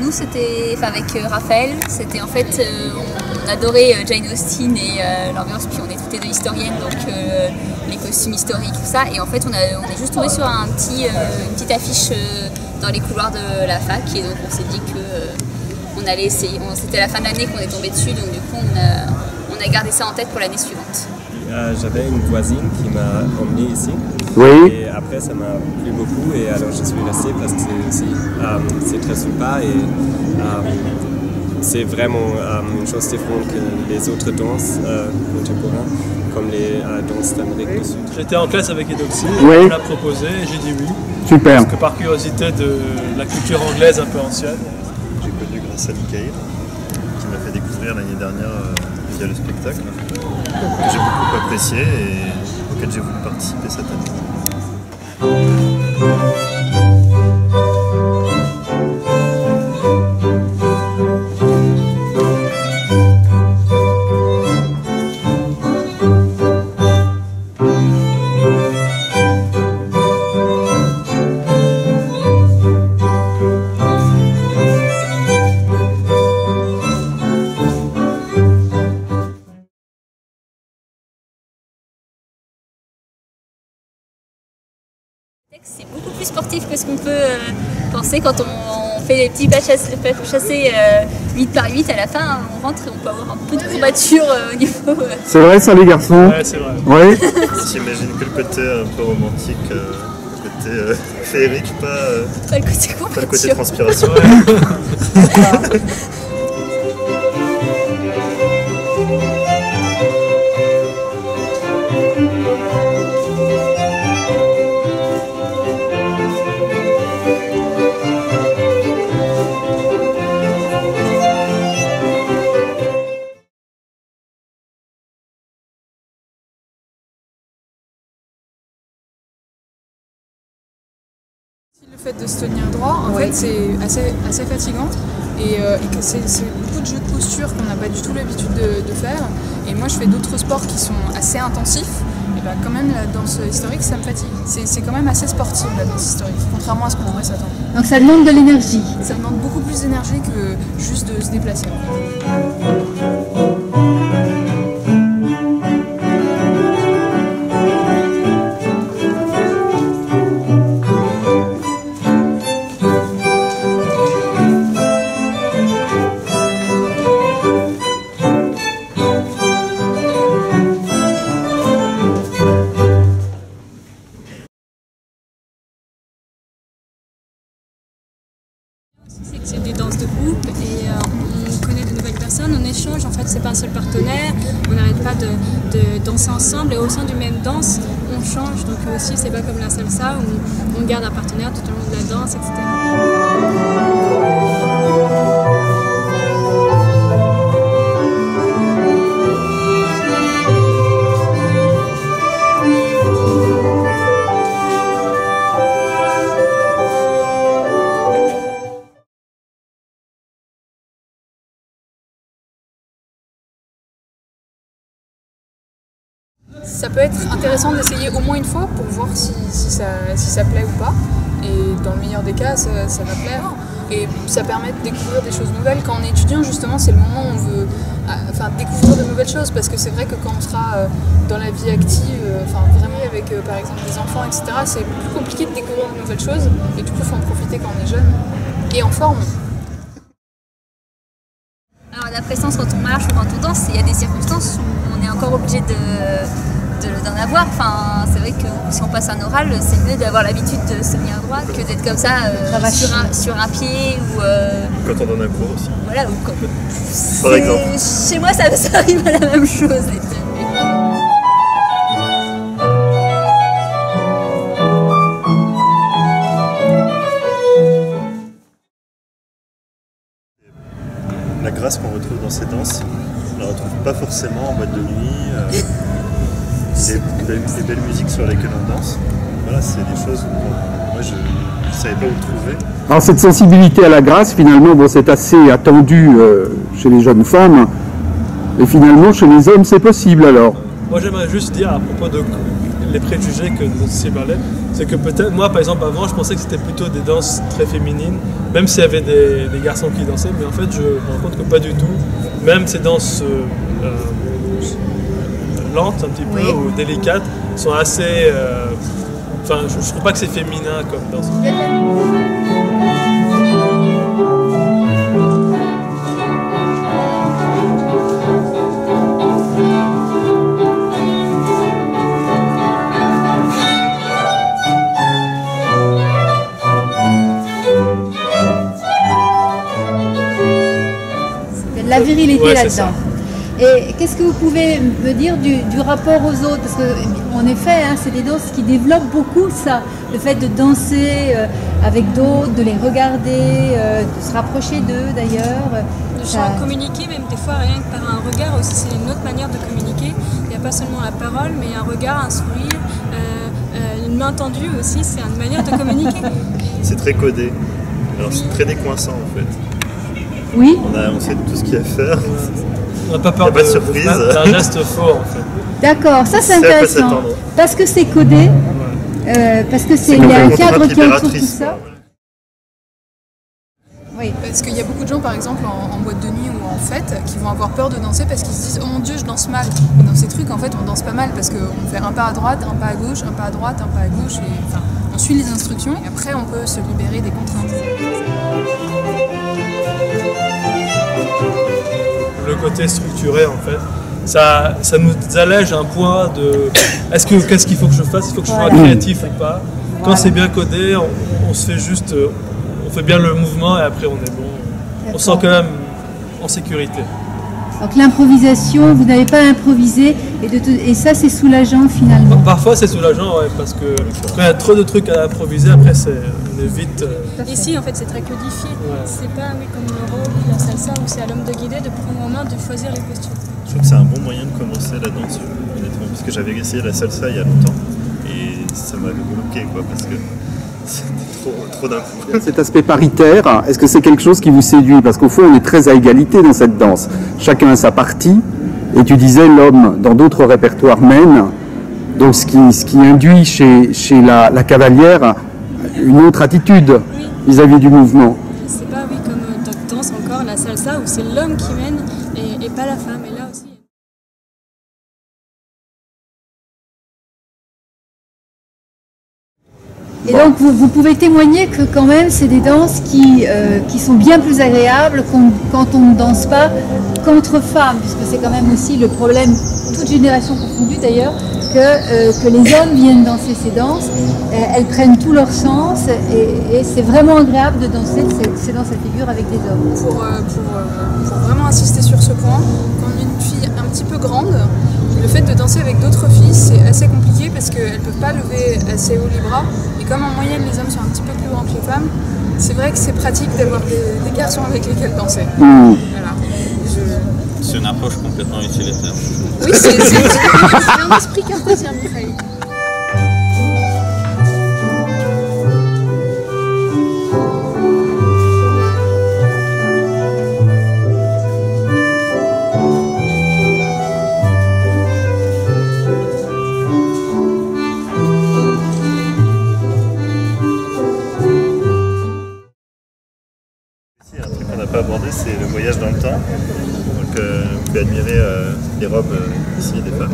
Nous, c'était avec Raphaël, c'était en fait, on adorait Jane Austen et l'ambiance, puis on est toutes les deux historiennes, donc les costumes historiques, tout ça, et en fait on est juste tombé sur une petite affiche dans les couloirs de la fac, et donc on s'est dit que on allait essayer, c'était la fin de l'année qu'on est tombé dessus, donc du coup on a gardé ça en tête pour l'année suivante. J'avais une voisine qui m'a emmené ici. Oui. Et après, ça m'a plu beaucoup et alors je suis resté parce que c'est très sympa et c'est vraiment une chose différente que les autres danses contemporaines, comme les danses d'Amérique du Sud. J'étais en classe avec Edoxy, oui. Elle m'a proposé et j'ai dit oui. Super. Parce que par curiosité de la culture anglaise un peu ancienne. J'ai connu grâce à Michael, qui m'a fait découvrir l'année dernière via le spectacle, que j'ai beaucoup apprécié et auquel j'ai voulu participer cette année. C'est beaucoup plus sportif que ce qu'on peut penser quand on fait les petits pas chassés 8 par 8 à la fin, on rentre et on peut avoir un peu de courbature au niveau... C'est vrai ça les garçons? Ouais, c'est vrai. Oui. J'imagine que le côté un peu romantique, le côté féerique, pas le côté courbature. Pas le côté transpiration. Le fait de se tenir droit, en fait, c'est assez fatigant et c'est beaucoup de jeux de posture qu'on n'a pas du tout l'habitude de faire. Et moi, je fais d'autres sports qui sont assez intensifs. Et bah, quand même, la danse historique, ça me fatigue. C'est quand même assez sportif, la danse historique, contrairement à ce qu'on pourrait s'attendre. Donc ça demande de l'énergie. Ça demande beaucoup plus d'énergie que juste de se déplacer. C'est des danses de groupe et on connaît de nouvelles personnes, on échange, en fait c'est pas un seul partenaire, on n'arrête pas de danser ensemble et au sein du même danse on change, donc aussi c'est pas comme la salsa où on garde un partenaire tout au long de la danse, etc. Ça peut être intéressant d'essayer au moins une fois pour voir si ça plaît ou pas. Et dans le meilleur des cas, ça va plaire. Et ça permet de découvrir des choses nouvelles. Quand on est étudiant, justement, c'est le moment où on veut découvrir de nouvelles choses. Parce que c'est vrai que quand on sera dans la vie active, vraiment avec par exemple des enfants, etc., c'est plus compliqué de découvrir de nouvelles choses. Et du coup, il faut en profiter quand on est jeune et en forme. Alors la présence quand on marche ou quand on danse, il y a des circonstances où on est encore obligé d'en avoir. Enfin, c'est vrai que si on passe un oral, c'est mieux d'avoir l'habitude de se tenir droit que d'être comme ça sur un pied ou... Quand on donne un cours aussi. Voilà, ou quand... Par exemple. Chez moi, ça arrive à la même chose. La grâce qu'on retrouve dans ces danses, on ne la retrouve pas forcément en boîte de nuit. Les belles musiques sur lesquelles on danse, voilà, c'est des choses où moi je ne savais pas où le trouver. Alors cette sensibilité à la grâce, finalement, bon, c'est assez attendu chez les jeunes femmes, et finalement chez les hommes c'est possible alors. Moi j'aimerais juste dire à propos de les préjugés que notre société parlait. C'est que peut-être, moi par exemple avant, je pensais que c'était plutôt des danses très féminines, même s'il y avait des garçons qui dansaient, mais en fait je me rends compte que pas du tout. Même ces danses lentes un petit peu, ou délicates, sont assez... Enfin, je trouve pas que c'est féminin comme danse. La virilité ouais, là-dedans. Et qu'est-ce que vous pouvez me dire du rapport aux autres? Parce qu'en effet, hein, c'est des danses qui développent beaucoup ça. Le fait de danser avec d'autres, de les regarder, de se rapprocher d'eux d'ailleurs. De communiquer, même des fois rien que par un regard aussi, c'est une autre manière de communiquer. Il n'y a pas seulement la parole, mais un regard, un sourire, une main tendue aussi, c'est une manière de communiquer. C'est très codé. Alors c'est très décoinçant en fait. Oui. On sait tout ce qu'il y a à faire. On n'a pas peur de surprise. d'un geste fort en fait. D'accord, ça c'est intéressant. Parce que c'est codé, parce que il y a un cadre qui entoure tout ça. Oui, parce qu'il y a beaucoup de gens par exemple en boîte de nuit ou en fête qui vont avoir peur de danser parce qu'ils se disent oh mon dieu je danse mal. Et dans ces trucs en fait on danse pas mal parce qu'on fait un pas à droite, un pas à gauche, un pas à droite, un pas à gauche et enfin on suit les instructions et après on peut se libérer des contraintes. Le côté structuré en fait, ça nous allège un point de qu'est-ce qu'il faut que je fasse, il faut que je sois créatif ou pas. Quand c'est bien codé, on se fait juste, on fait bien le mouvement et après on est bon. On se sent quand même en sécurité. Donc l'improvisation, vous n'avez pas improvisé et ça c'est soulageant finalement. Parfois c'est soulageant ouais, parce que quand il y a trop de trucs à improviser, après on est vite... Ici en fait c'est très codifié, c'est pas comme le rôle, la salsa où c'est à l'homme de guider, de prendre en main, de choisir les postures. Je trouve que c'est un bon moyen de commencer la danse, honnêtement, parce que j'avais essayé la salsa il y a longtemps et ça m'avait bloqué quoi, parce que c'était trop d'un coup. Cet aspect paritaire, est-ce que c'est quelque chose qui vous séduit? Parce qu'au fond, on est très à égalité dans cette danse. Chacun a sa partie. Et tu disais, l'homme, dans d'autres répertoires, mène. Donc, ce qui induit chez la cavalière une autre attitude vis-à-vis du mouvement. C'est pas, comme dans danse encore, la salsa, où c'est l'homme qui mène et pas la femme. Et là aussi... Et donc vous pouvez témoigner que quand même c'est des danses qui sont bien plus agréables quand on ne danse pas qu'entre femmes, puisque c'est quand même aussi le problème, toute génération confondue d'ailleurs, que les hommes viennent danser ces danses, elles prennent tout leur sens et c'est vraiment agréable de danser ces danses à figure avec des hommes. Pour vraiment insister sur ce point, quand on est une fille un petit peu grande, le fait de danser avec d'autres filles c'est assez compliqué parce qu'elles ne peuvent pas lever assez haut les bras et comme en moyenne les hommes sont un petit peu plus grands que les femmes, c'est vrai que c'est pratique d'avoir des garçons avec lesquels danser. Voilà. C'est une approche complètement utilitaire. Oui, c'est un esprit cartésien, Michael. Un truc qu'on n'a pas abordé, c'est le voyage dans le temps. Donc, vous pouvez admirer les robes ici des femmes.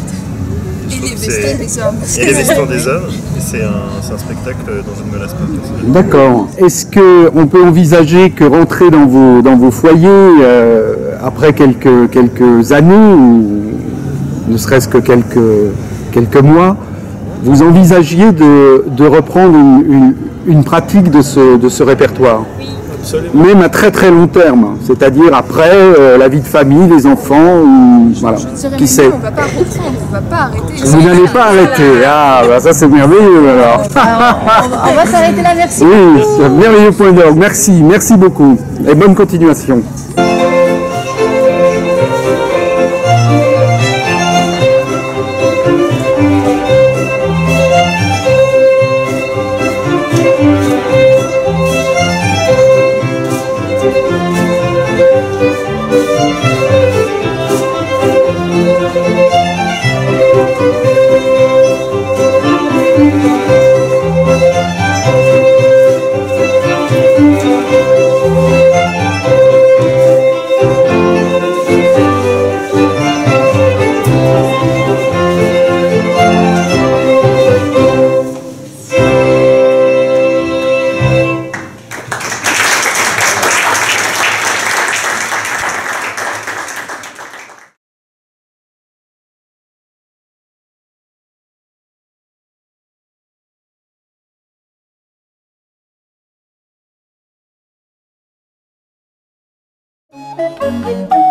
Et les vestons des hommes. Et les vestons des hommes. Et c'est un spectacle dont je ne me lasse pas. D'accord. Est-ce qu'on peut envisager que rentrer dans vos foyers après quelques années ou ne serait-ce que quelques mois, vous envisagiez de reprendre une pratique de ce répertoire? Oui. Absolument. Même à très très long terme, c'est-à-dire après la vie de famille, les enfants, ou voilà. Qui sait? On ne va pas reprendre, on ne va pas arrêter. Vous n'allez pas arrêter. Ah, bah ça c'est merveilleux alors. On va s'arrêter là, merci. Oui, c'est un merveilleux point d'orgue. Merci beaucoup. Et bonne continuation. Thank you.